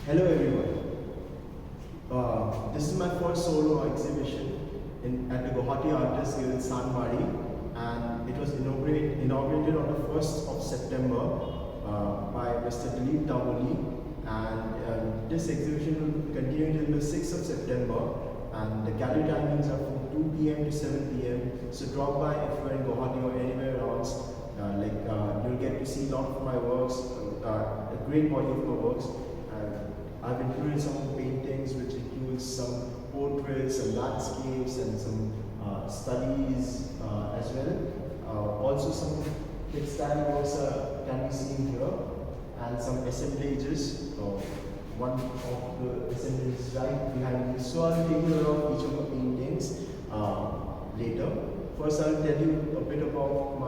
Hello everyone. This is my first solo exhibition at the Guwahati Artists Guild Sanmari, and it was inaugurated on the 1st of September by Mr. Dilip Damoli, and this exhibition will continue until the 6th of September, and the gallery timings are from 2 p.m. to 7 p.m. So drop by if you're in Guwahati or anywhere around. You'll get to see a lot of my works, a great body of my works. I've included some paintings which includes some portraits, some landscapes, and some studies as well. Also some textile works can be seen here, and some assemblages. One of the assemblages right behind me. So I'll take care of each of the paintings later. First I'll tell you a bit about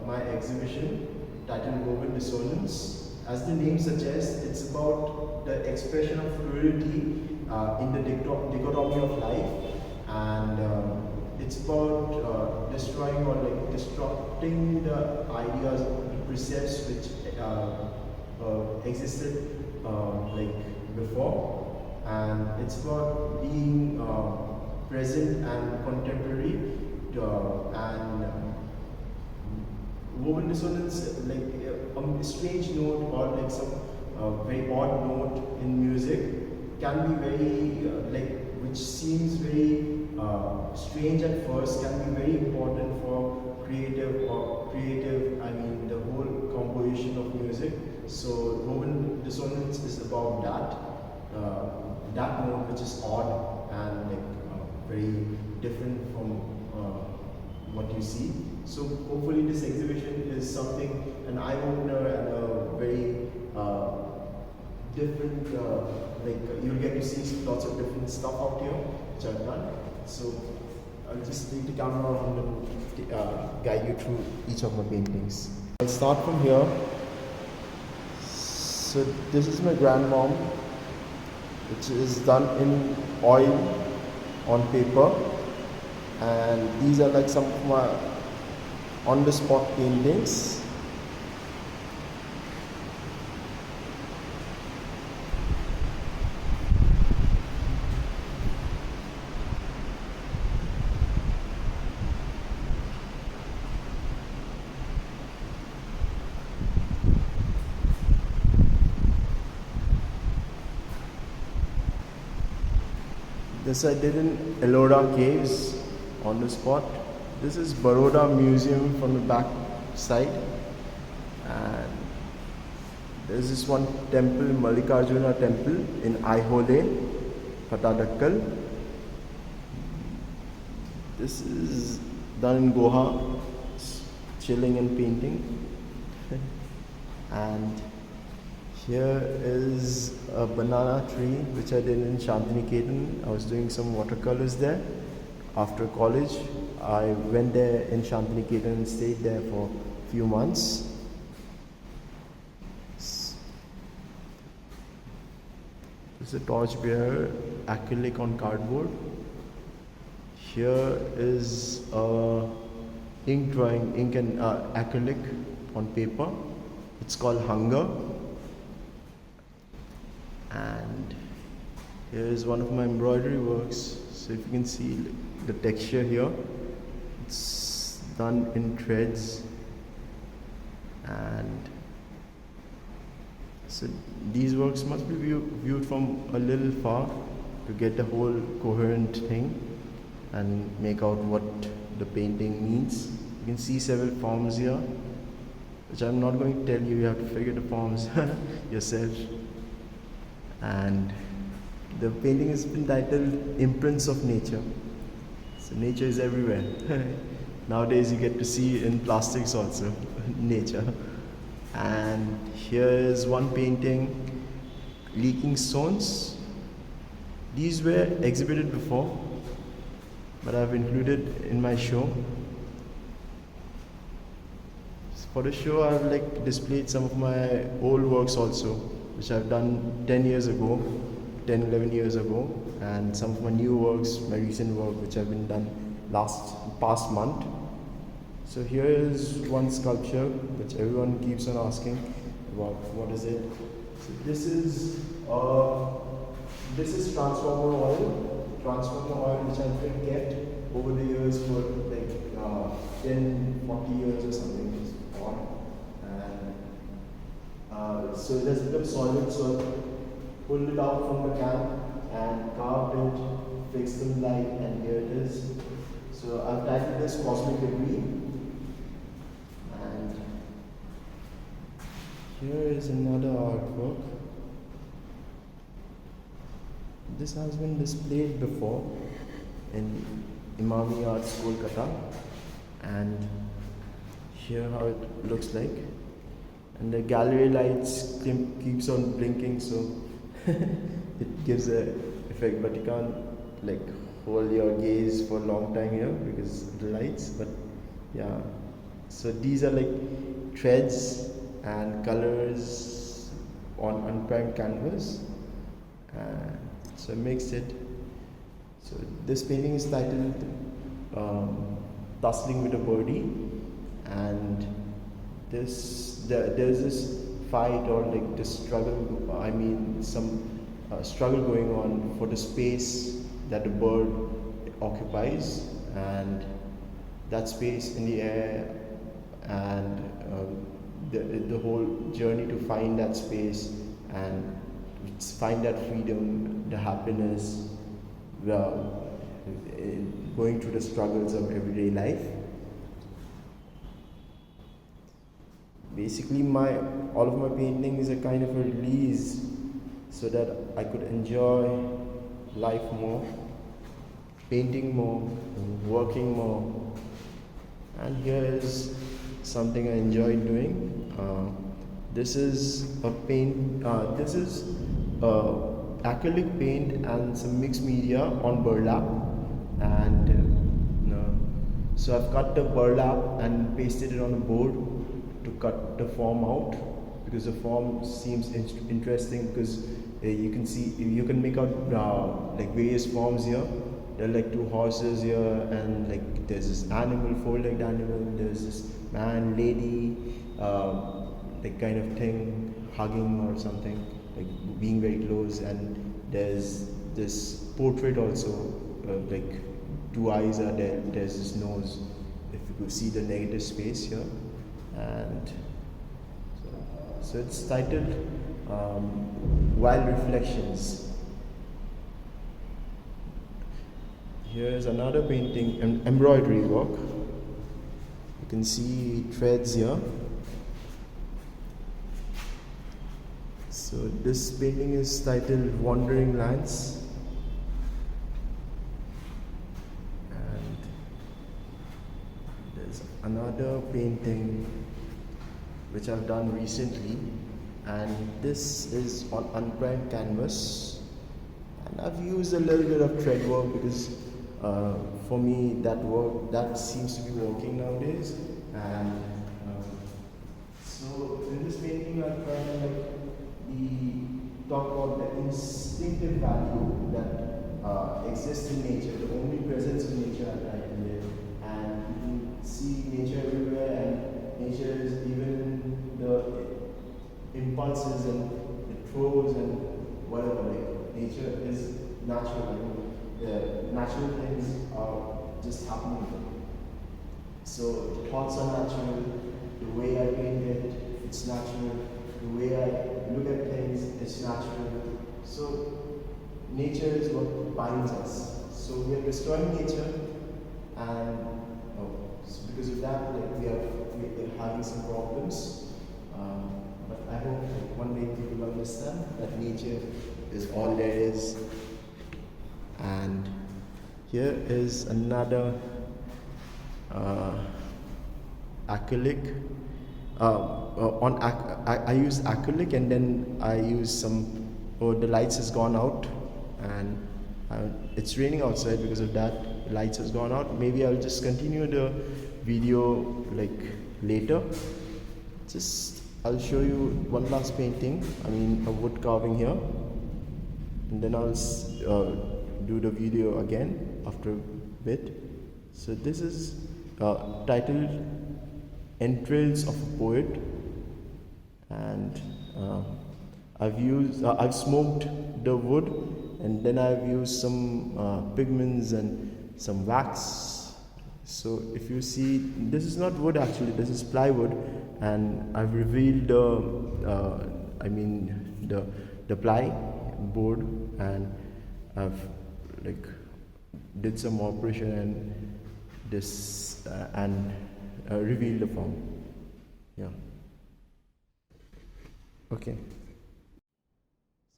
my exhibition titled Dissonance. As the name suggests, it's about the expression of fluidity in the dichotomy of life, and it's about destroying or disrupting the ideas, the precepts which existed before, and it's about being present and contemporary, and woven dissonance, a strange note or some very odd note in music can be very which seems very strange at first, can be very important for I mean the whole composition of music. So woven dissonance is about that note which is odd and very different from what you see. So hopefully this exhibition is something, an eye-opener and a very different, you'll get to see lots of different stuff out here which I've done. So I'll just take the camera around and guide you through each of my paintings. I'll start from here. So this is my grandmom, which is done in oil on paper, and these are some of my on-the-spot paintings. This I did in Ellora Caves on the spot. This is Baroda Museum from the back side, and there's this one temple, Mallikarjuna Temple in Aihole, Patadakkal. This is done in Goa, chilling and painting. And here is a banana tree which I did in Shantiniketan. I was doing some watercolors there. After college, I went there in Shantiniketan and stayed there for a few months. This is a torchbearer, acrylic on cardboard. Here is ink drawing, ink and acrylic on paper. It's called Hunger. And here is one of my embroidery works. So if you can see the texture here, it's done in threads, and so these works must be viewed from a little far to get the whole coherent thing and make out what the painting means. You can see several forms here, which I'm not going to tell you. You have to figure the forms yourself. And the painting has been titled Imprints of Nature. So nature is everywhere. Nowadays you get to see in plastics also, nature. And here is one painting, Leaking Stones. These were exhibited before, but I've included in my show. For the show, I've displayed some of my old works also, which I've done 10 years ago, 10, 11 years ago, and some of my new works, my recent work, which have been done past month. So here is one sculpture which everyone keeps on asking about what is it. So this is transformer oil which I've been kept over the years for like 10, 40 years or something. It's on. And so it has become solid, so I pulled it out from the can and carved it, fixed the light, and here it is. So I've titled this Cosmic Debris. And here is another artwork. This has been displayed before in Imami Arts, Kolkata, and here how it looks like. And the gallery lights keeps on blinking, so it gives a effect, but you can't like hold your gaze for a long time here because of the lights. But yeah, so these are like threads and colors on unprimed canvas. So I mixed it. So this painting is titled Tussling with a Birdie, and there's this fight or like this struggle, I mean some struggle going on for the space that the bird occupies, and that space in the air, and the whole journey to find that space and find that freedom, the happiness, going through the struggles of everyday life. Basically, all of my painting is a kind of a release so that I could enjoy life more, painting more, working more. And here is something I enjoy doing. This is acrylic paint and some mixed media on burlap, and so I've cut the burlap and pasted it on a board to cut the form out, because the form seems interesting, because you can make out like various forms here. There are like two horses here, and like there's this animal, four-legged animal, there's this man, lady, like kind of thing, hugging or something, like being very close, and there's this portrait also, like two eyes are there, there's this nose, if you could see the negative space here. And so it's titled Wild Reflections. Here's another painting, embroidery work. You can see threads here. So this painting is titled Wandering Lands. And there's another painting which I've done recently, and this is on unprimed canvas, and I've used a little bit of thread work because for me that seems to be working nowadays. And so in this painting I've tried to talk about the instinctive value that exists in nature, the omnipresence of nature I tried to live, and you can see nature everywhere, and nature is even the impulses and the throws and whatever. Like nature is natural. The natural things are just happening. So the thoughts are natural. The way I paint it, it's natural. The way I look at things, it's natural. So nature is what binds us. So we are destroying nature, and so because of that, like we're having some problems. But I hope one day people will understand that nature is all there is. And here is another acrylic. I use acrylic, and then I use some. Oh, the lights has gone out, and it's raining outside. Because of that, the lights has gone out. Maybe I'll just continue the video like later. I'll show you one last painting. I mean a wood carving here, and then I'll do the video again after a bit. So this is titled Entrails of a Poet, and I've smoked the wood, and then I've used some pigments and some wax. So if you see, this is not wood actually, this is plywood, and I've revealed the ply board, and I've like did some operation and this and revealed the form. Yeah. Okay.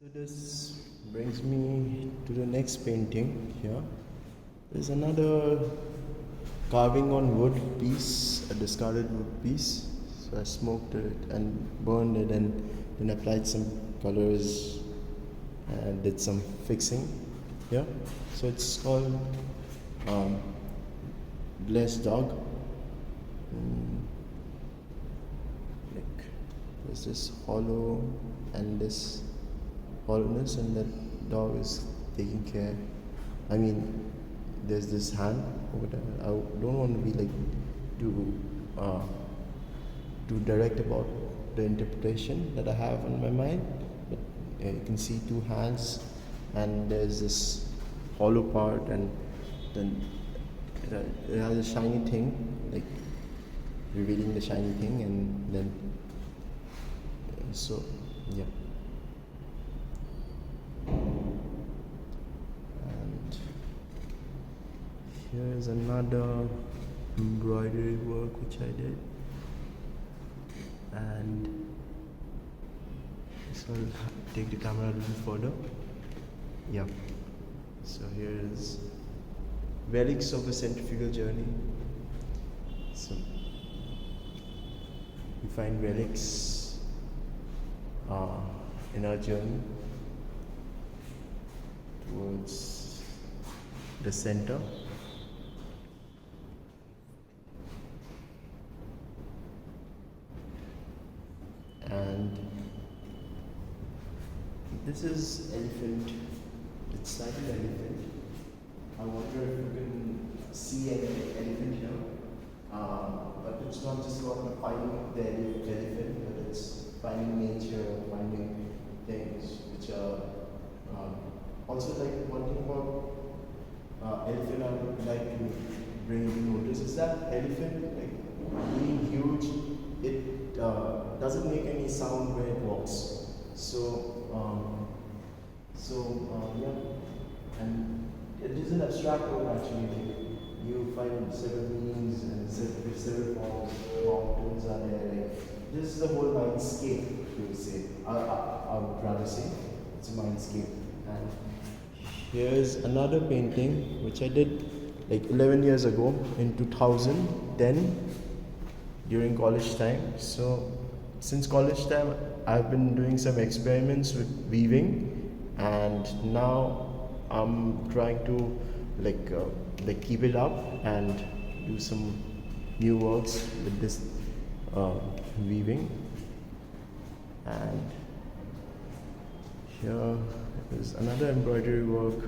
So this brings me to the next painting here. There's another carving on wood piece, a discarded wood piece. So I smoked it and burned it, and then applied some colors and did some fixing. Yeah. So it's called Blessed Dog. Like there's this hollow and this hollowness, and that dog is taking care. I mean, there's this hand over there. I don't want to be like too direct about the interpretation that I have on my mind, but you can see two hands, and there's this hollow part, and then it has a shiny thing, like revealing the shiny thing, and then so yeah. And here's another embroidery work which I did, and so I'll take the camera a little further. Yeah. So here is relics of a centrifugal journey. So we find relics in our journey towards the center. And this is elephant. It's like an elephant. I wonder if you can see an elephant here. But it's not just about finding the elephant, but it's finding nature, finding things which are also like one thing about elephant I would like to bring to notice is that elephant, like being huge, it doesn't make any sound when it walks. Yeah, and it is an abstract word actually. You find several meanings and several forms. Mountains are there. Like, this is the whole mindscape, you would say. I would rather say it's a mindscape. And here's another painting which I did like 11 years ago in 2010 during college time. So since college time, I've been doing some experiments with weaving, and now I'm trying to keep it up and do some new works with this weaving. And here is another embroidery work.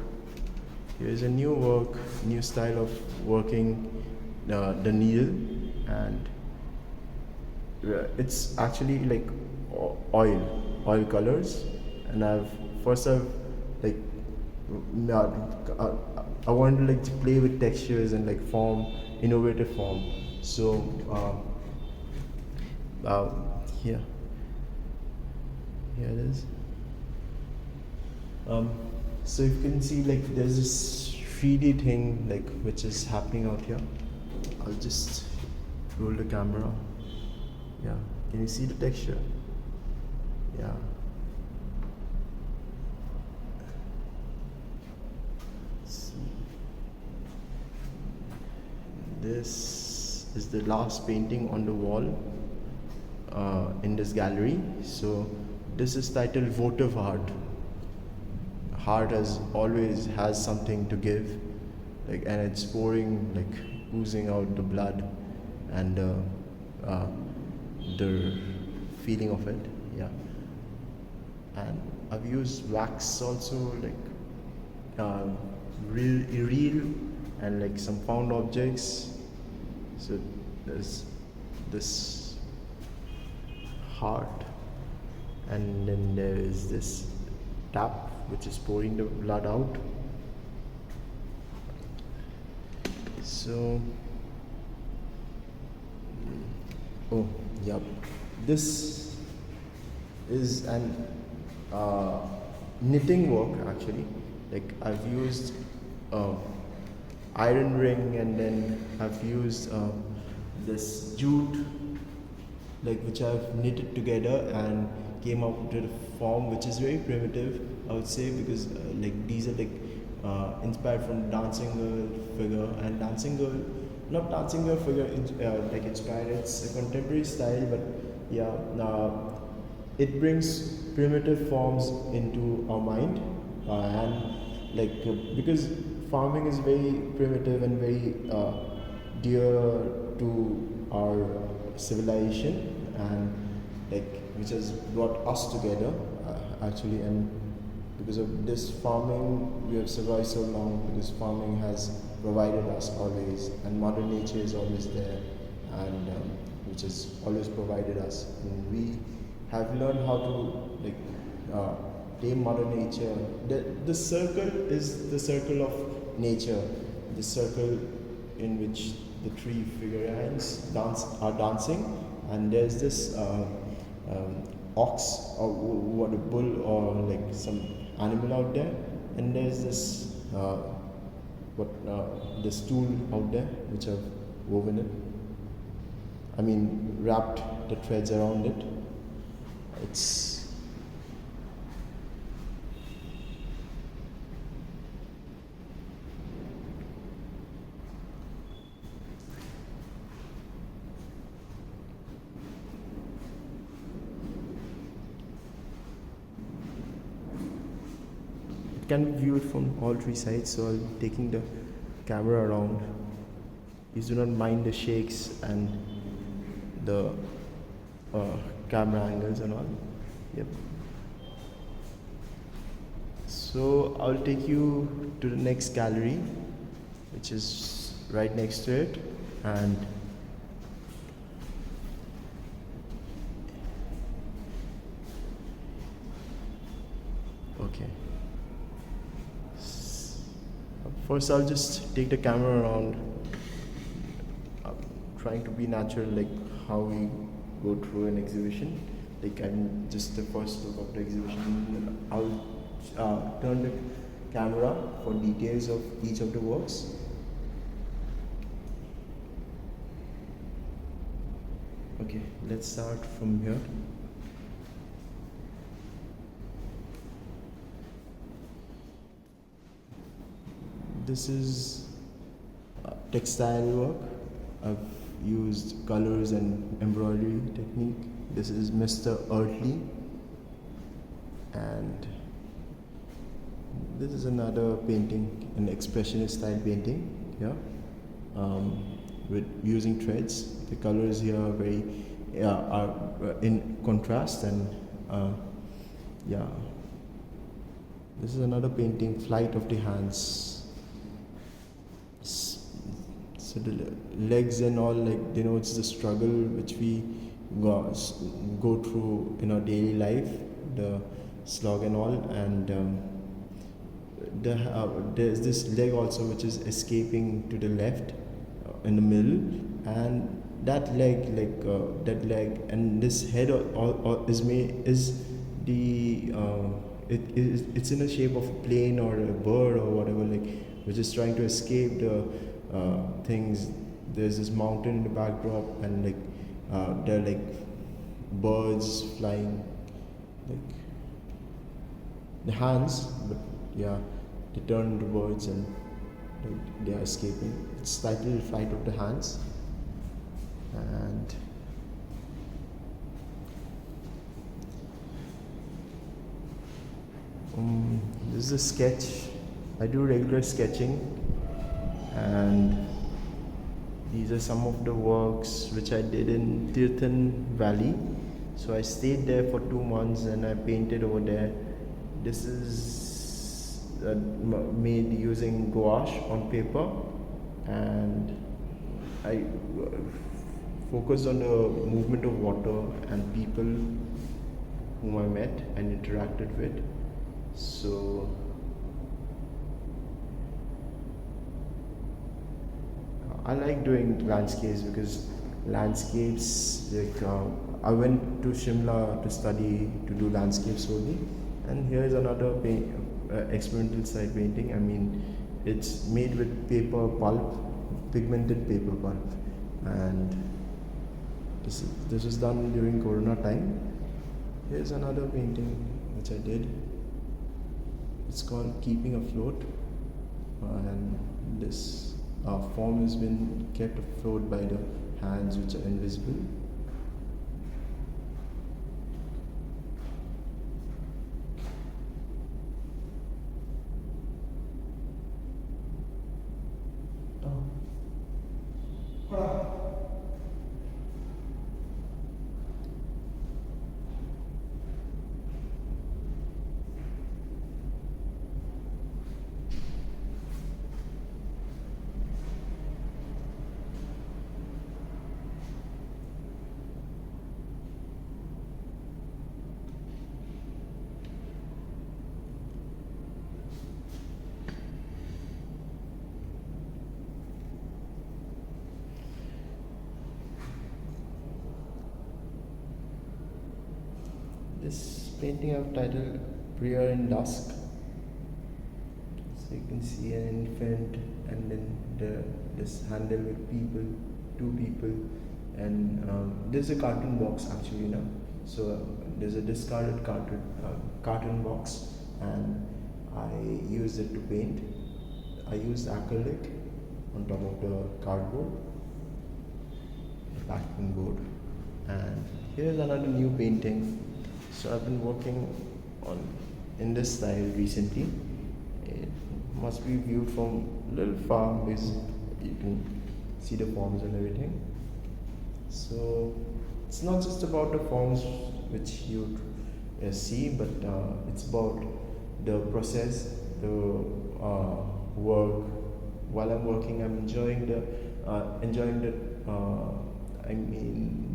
Here is a new work, new style of working the needle, and it's actually like oil colors. And I've like I wanted to like play with textures and like form innovative form. So here it is. So you can see like there's this 3D thing like which is happening out here. I'll just roll the camera. Yeah, can you see the texture? Yeah. This is the last painting on the wall in this gallery. So this is titled Votive Heart. Heart has always has something to give, like, and it's pouring, like oozing out the blood and the feeling of it. Yeah. And I've used wax also, like real and like some found objects. So there's this heart and then there is this tap which is pouring the blood out. So oh yep, this is an knitting work actually. Like I've used iron ring, and then I've used this jute, like which I've knitted together and came up with a form which is very primitive, I would say, because like these are like inspired from dancing girl figure, and dancing girl, not dancing girl figure like inspired. It's a contemporary style, but yeah, it brings primitive forms into our mind, and like because farming is very primitive and very dear to our civilization, and like which has brought us together actually. And because of this farming we have survived so long, because farming has provided us always, and mother nature is always there, and which has always provided us, and we have learned how to like tame mother nature. The circle is the circle of nature, the circle in which the three figurines are dancing, and there's this ox or what, a bull or like some animal out there, and there's this the stool out there which I've woven it. I mean, wrapped the threads around it. It's it can be viewed from all three sides, so I'll be taking the camera around. Please do not mind the shakes and the camera angles and all. Yep. So I'll take you to the next gallery, which is right next to it, and okay. First, I'll just take the camera around, trying to be natural, like how we go through an exhibition. Like I'm just the first look of the exhibition. I'll turn the camera for details of each of the works. Okay, let's start from here. This is textile work. I've used colors and embroidery technique. This is Mr. Earthly, and this is another painting, an expressionist style painting. Yeah, with using threads. The colors here are very are in contrast, and yeah. This is another painting, Flight of the Hands. So the legs and all like denotes the struggle which we go through in our daily life, the slog and all, and there's this leg also which is escaping to the left in the middle, and that leg and this head it's in the shape of a plane or a bird or whatever, like which is trying to escape the things. There's this mountain in the backdrop, and like there are like birds flying, like the hands, but yeah, they turn into birds and like, they are escaping. It's titled Flight of the Hands, and this is a sketch. I do regular sketching, and these are some of the works which I did in Tirthan Valley. So I stayed there for 2 months and I painted over there. This is made using gouache on paper, and I focused on the movement of water and people whom I met and interacted with. So I like doing landscapes because landscapes, like I went to Shimla to study to do landscapes only, and here's another experimental side painting. I mean, it's made with paper pulp, pigmented paper pulp, and this was done during Corona time. Here's another painting which I did. It's called Keeping Afloat, and this form has been kept afloat by the hands which are invisible. This painting I've titled Prayer in Dusk. So you can see an infant and then this handle with people, two people, and there's a cartoon box actually now. So there's a discarded cartoon box, and I used it to paint. I used acrylic on top of the cardboard, the packing board, and here's another new painting. So I've been working on in this style recently. It must be viewed from a little far because you can see the forms and everything. So it's not just about the forms which you see, but it's about the process, the work. While I'm working, I'm enjoying the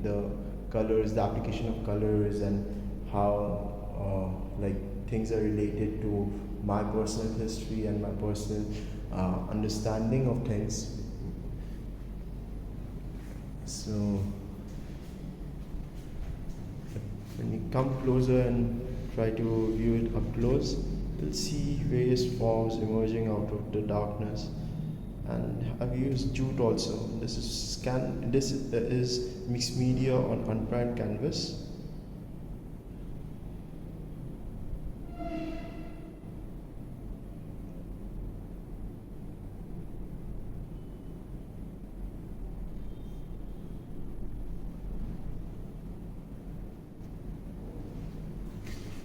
the colors, the application of colors, and how like things are related to my personal history and my personal understanding of things. So when you come closer and try to view it up close, you'll see various forms emerging out of the darkness. And I've used jute also. This is mixed media on unprimed canvas.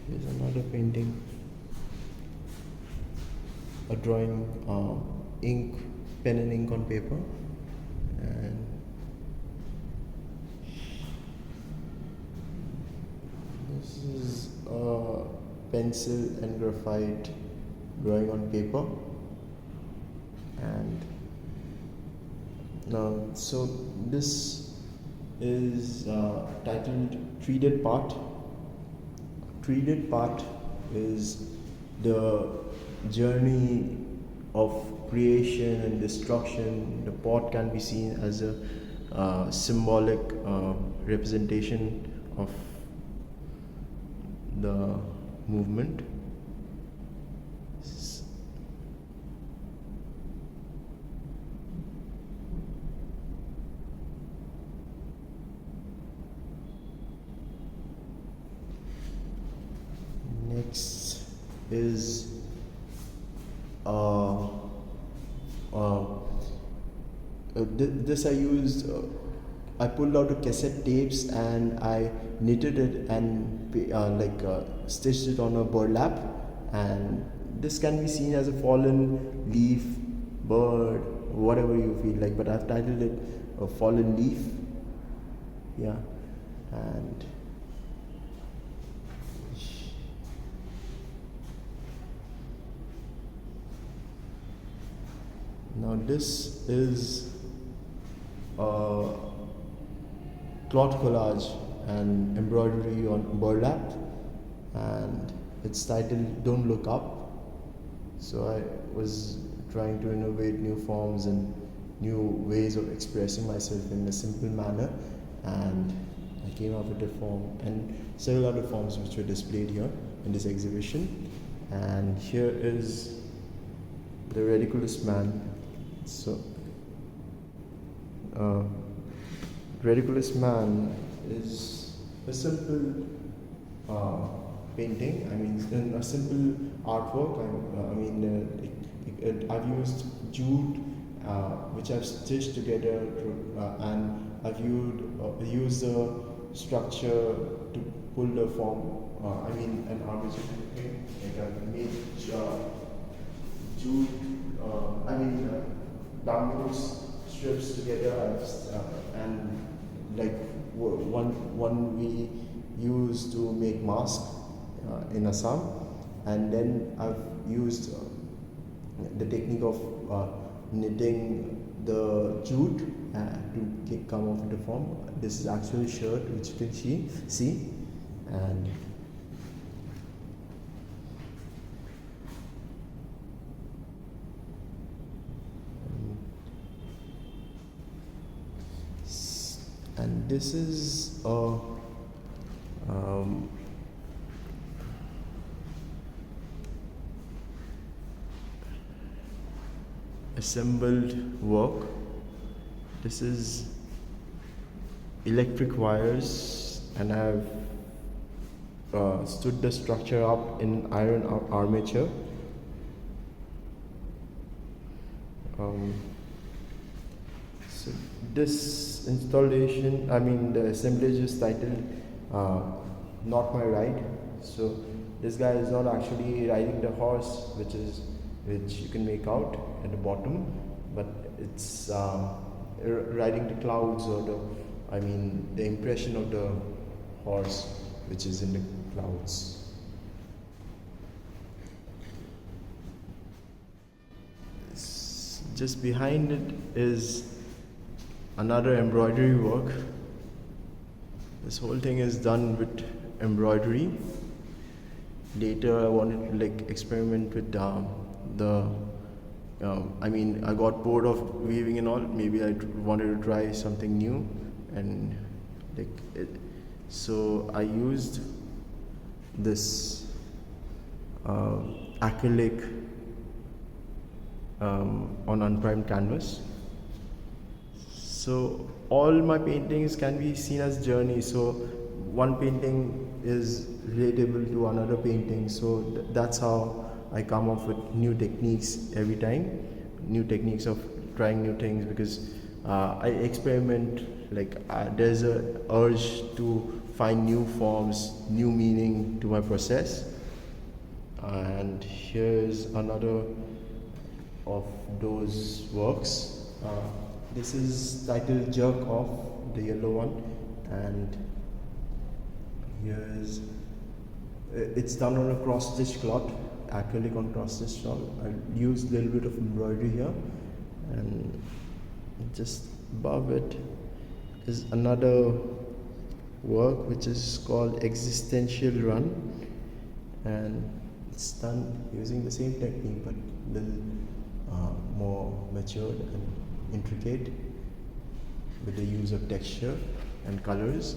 Here's another painting, a drawing, pen and ink on paper, and this is a pencil and graphite drawing on paper. And so this is titled Treated Part. Treated Part is the journey of creation and destruction. The pot can be seen as a symbolic representation of the movement. Next is this I used. I pulled out the cassette tapes and I knitted it and stitched it on a burlap, and this can be seen as a fallen leaf, bird, whatever you feel like, but I've titled it a fallen leaf. Yeah, and now this is cloth collage and embroidery on burlap, and it's titled Don't Look Up. So I was trying to innovate new forms and new ways of expressing myself in a simple manner, and I came up with a form and several other forms which were displayed here in this exhibition. And here is the ridiculous man. So ridiculous man is a simple painting. I mean, a simple artwork. I've used jute, which I've stitched together, and I've used the structure to pull the form. An armature thing. Like I've made jute. Bamboo strips together, and like one we use to make mask in Assam, and then I've used the technique of knitting the jute to come off the form. This is actually a shirt which you can see, and this is a assembled work. This is electric wires, and I've stood the structure up in iron armature. So this installation, the assemblage is titled Not My Ride. So this guy is not actually riding the horse, which you can make out at the bottom, but it's riding the clouds, or the impression of the horse which is in the clouds. Just behind it is another embroidery work. This whole thing is done with embroidery. Later I wanted to experiment with I got bored of weaving and all. Maybe I wanted to try something new, and so I used this acrylic on unprimed canvas. So all my paintings can be seen as journeys. So one painting is relatable to another painting. So that's how I come up with new techniques every time, new techniques of trying new things, because I experiment. There's a urge to find new forms, new meaning to my process. And here's another of those works. This is titled Jerk Off, the yellow one, and here's it's done on a cross stitch cloth, acrylic on cross stitch cloth. I used a little bit of embroidery here, and just above it is another work which is called Existential Run, and it's done using the same technique but a little more matured and intricate, with the use of texture and colors.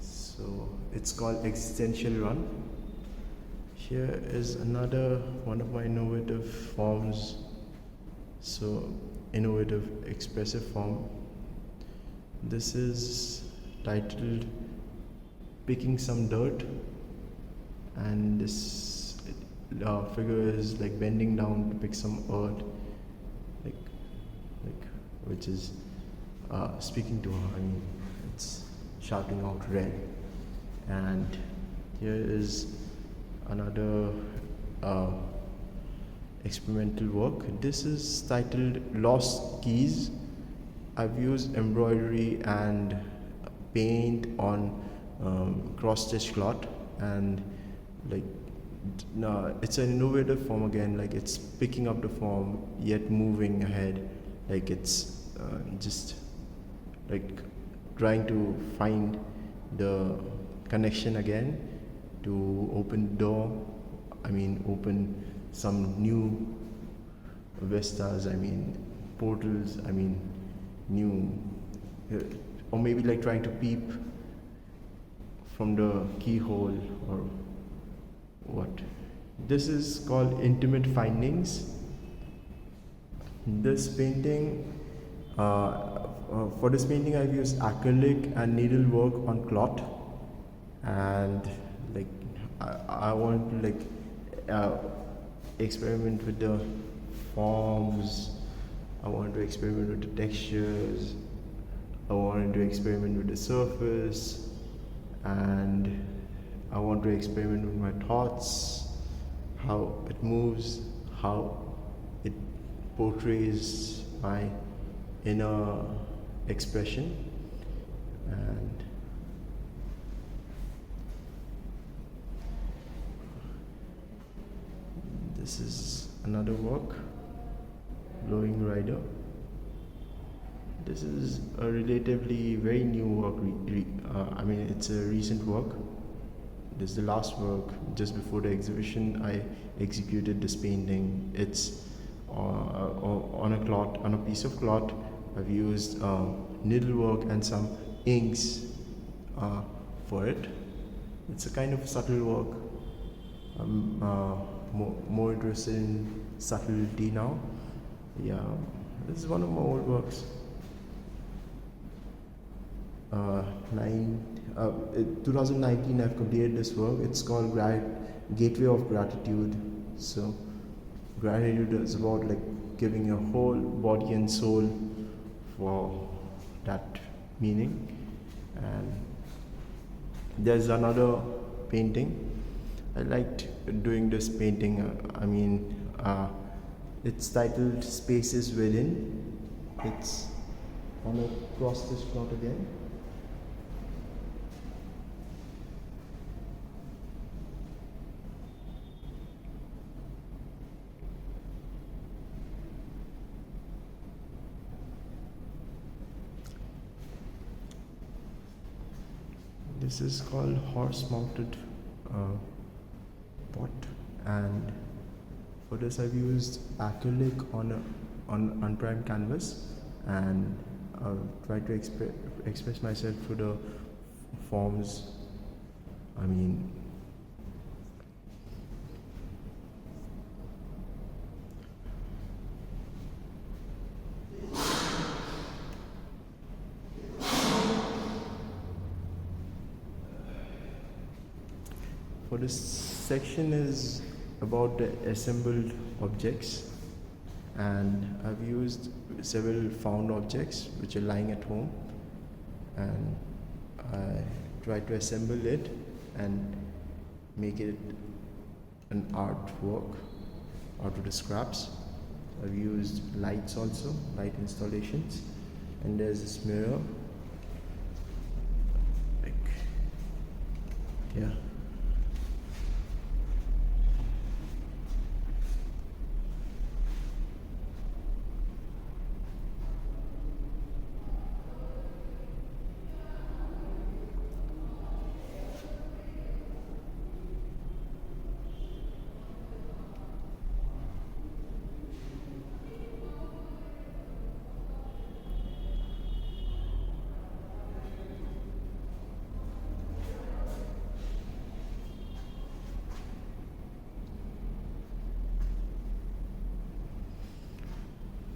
So it's called Existential Run. Here is another one of my innovative forms. So innovative expressive form. This is titled Picking Some Dirt, and this figure is bending down to pick some earth, which is speaking to her. It's shouting out red. And here is another experimental work. This is titled Lost Keys. I've used embroidery and paint on cross stitch cloth, and it's an innovative form again. It's picking up the form yet moving ahead. It's just trying to find the connection again to open door, open some new vistas, portals, new, or maybe like trying to peep from the keyhole or what. This is called Intimate Findings. This painting, for this painting I've used acrylic and needlework on cloth, and like I want to experiment with the forms, I want to experiment with the textures, I wanted to experiment with the surface, and I want to experiment with my thoughts, how it moves, how it portrays my inner expression. And this is another work, Glowing Rider. This is a relatively very new work. It's a recent work. This is the last work. Just before the exhibition, I executed this painting. It's on a piece of cloth. I've used needlework and some inks for it. It's a kind of subtle work. I'm more interested in subtlety now. Yeah, this is one of my old works. 2019 I've completed this work. It's called Gateway of Gratitude. So gratitude is about like giving your whole body and soul for that meaning. And there's another painting. I liked doing this painting. It's titled Spaces Within. It's on a cross stitch cloth again. This is called horse-mounted pot, and for this I've used acrylic on unprimed canvas, and I've tried to express myself through the forms. For this section is about the assembled objects, and I've used several found objects which are lying at home, and I tried to assemble it and make it an artwork out of the scraps. I've used lights also, light installations, and there's this mirror. Yeah.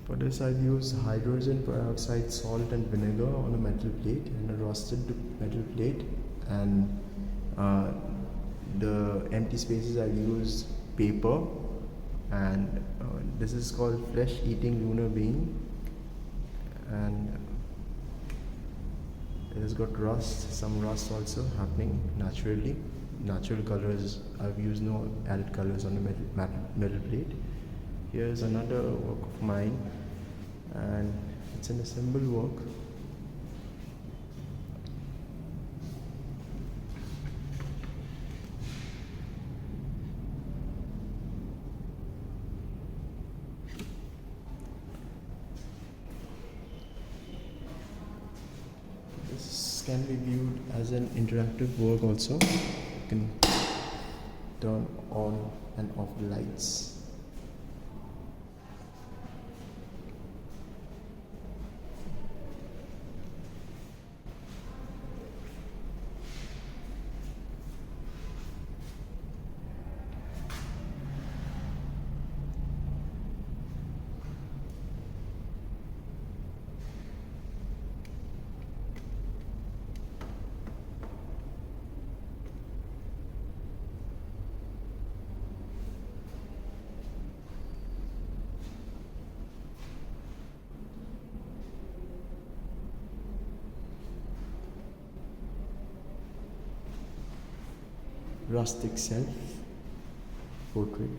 For this I've used hydrogen peroxide, salt and vinegar on a metal plate, and a rusted metal plate, and the empty spaces I've used paper, and this is called Flesh Eating Lunar Being, and it has got some rust also happening naturally. Natural colors, I've used no added colors on the metal plate. Here's another work of mine, and it's an assembled work. This can be viewed as an interactive work also. You can turn on and off the lights. Rustic self portrait.